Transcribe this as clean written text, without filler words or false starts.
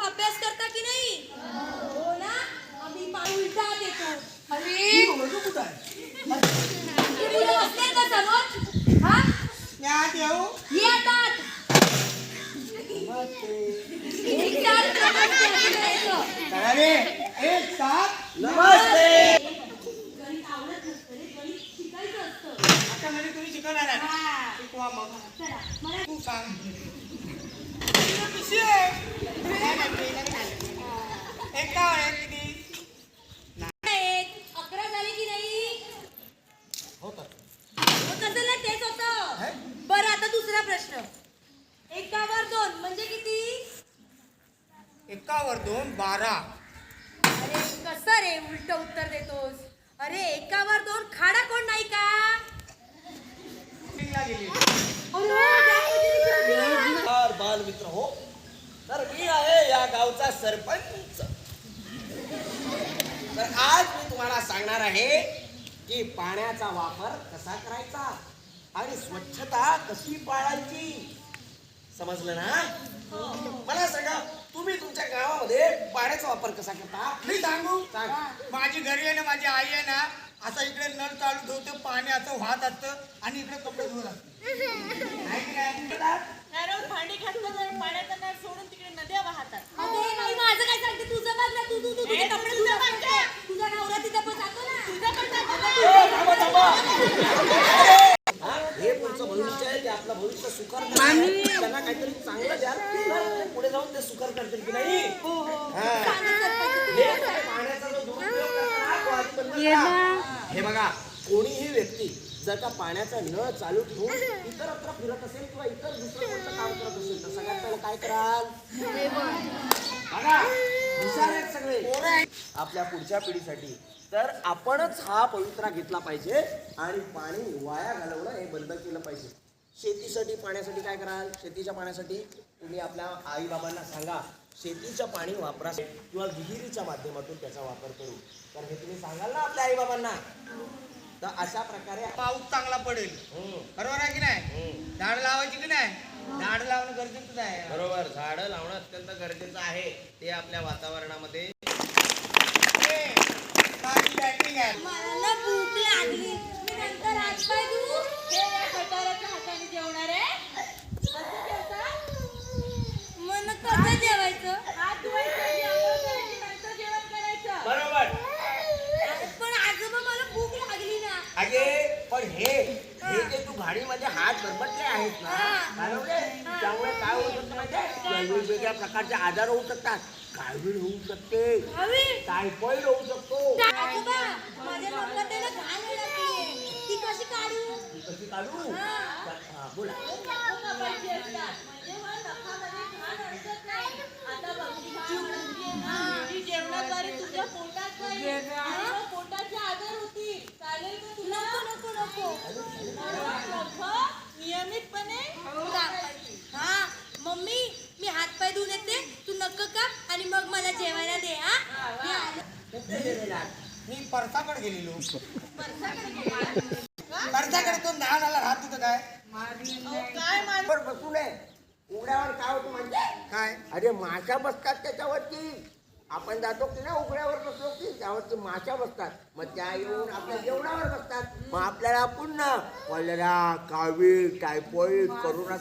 अभ्यास करता की नाही? हो ना, आम्ही पाय उलटा देतो. अरे कुठं आहे? ते मुलं बसले का समोर? हा ज्ञात येऊ येतात. एक चार प्रकारचे असं अरे एक साथ नमस्ते. गणित आवडत नसतं रे, गणित शिकायचं असतं. आता म्हणजे तुम्ही शिकवणार आहे हा. शिकवा मग चला मला तू सांग तुला कशी आहे? एका वेळेत किती? एक 11 झाले की नाही? मग कसं नाही तेच होतं. बरं आता दुसरा प्रश्न. एकावर 2 म्हणजे किती? एकावर 2 12. अरे कसं रे उलट उत्तर देतोस? अरे एकावर 2 खाडा कोण नाही का? मीटिंगला गेली नमस्कार बालमित्र हो. तर मी आहे या गावचा सरपंच. तर आज मी तुम्हाला सांगणार आहे की पाण्याचा वापर कसा करायचा आणि स्वच्छता कशी पाळायची. समजलं ना? मला सांगा, तुम्ही तुमच्या गावामध्ये पाण्याचा वापर कसा करता? मी सांगू सांग. माझी घरी आहे ना, माझी आई आहे ना, असा इकडे नळ चालू ठेवते, पाणी असं वाहत असतं आणि इकडे कपडे धुवत असतं. आहे की नाही? नळावर भांडी घातलं तर पाण्याचा नळ सोडून तिकडे नद्या वाहतात. अरे नाही माझं काय सांगते तुझं बघ ना तू तुझे हे कपडे तुझं धुवत बघ असते. ना. तुझा नवरा तिथं पण जातो ना. तुझं पण जातं ए, ना. थांबा, थांबा. हा, हे पुढचं भविष्य आहे, ते आपलं भविष्य सुकर करणार आहे. त्यांना काहीतरी चांगलं द्या, तर पुढे जाऊन ते सुकर करतील की नाही. हा. सांगा सरपंच हे तुम्ही आता. पाण्याचा जो दुरुपयोग करतात, तो आधी बंद करा. हे बघा, कोणीही व्यक्ती जर का पाण्याचा नळ चालू ठेवून इतरत्र फिरत असेल किंवा इतर दुसरं कोणतं काम करत असेल तर सगळ्यात पहिलं काय कराल? बघा, हुशार आहेत सगळे पोरं आहेत. आपल्या पुढच्या पिढीसाठी. तर आपणच हा पवित्रा घेतला पाहिजे आणि पाणी वाया घालवणं हे बंद केलं पाहिजे. शेतीसाठी पाण्यासाठी काय कराल? शेतीच्या पाण्यासाठी तुम्ही आपल्या आई बाबांना सांगा शेतीचं पाणी वापरा किंवा विहिरीच्या माध्यमातून त्याचा वापर करू. तर हे तुम्ही सांगाल ना आपल्या आई बाबांना. तर अशा प्रकारे पाऊस चांगला पडेल, बरोबर आहे की नाही? झाड लावायची की नाही? झाड लावणं गरजेचं आहे. बरोबर, झाडं लावणं अत्यंत गरजेचं आहे. ते आपल्या वातावरणामध्ये ए, माझी बॅटिंग आहे. मला ना भूक लागली. मी नंतर हात पाय धुवू. हे या खटाराच्या हाताने जेवणार आहे. कसं जेवता? मग कसं जेवायचं? हात धुवायचे, आंघोळ करायची, नंतर जेवण करायचं. बरोबर. पण आजोबा मला भूक लागली ना. अगे पण हे जे तू घाणीमध्ये हात बरबटले आहेत ना घालवले, त्यामुळे काय होऊ शकतं माहिती आहे? वेगवेगळ्या प्रकारचे आजार होऊ शकतात. कावीळ होऊ शकते, हवी टायफॉइड होऊ शकतो. आजोबा माझ्या नोकात आहे ना घाण अडकलीये. ती कशी काढू? ती कशी काढू? हा, बोला. नखापायची असतात. म्हणजे मग नखामध्ये घाण अडकत नाही. आता बघ, ही घाण अडकली आहे ना, जी जेवणाद्वारे तुझ्या पोटात जाईल. आणि मग पोटाचे आजार होतील. चालेल का तुला? नको नको नको. नखं नियमितपणे कापायची. हा मम्मी मी हात पाय धुवून येते. तू नक्क काप आणि मग मला जेवायला दे. हा मी आले. कुठे गेलेला? मी परसाकडे गेलेलो. परसाकडे गेला. परसाकडे तो नावाला राहत होतं काय? अहो, काय मान वर बसू नये. उघड्यावर काय होतं म्हणजे? काय? अरे माशा बसतात त्याच्यावरती. आपण जातो की ना उघड्यावर बसलो की त्यावरती माशा बसतात. मग त्या येऊन आपल्या जेवणावर बसतात. मग आपल्याला पुन्हा कॉलेरा, कावीळ, टायफॉइड, करोना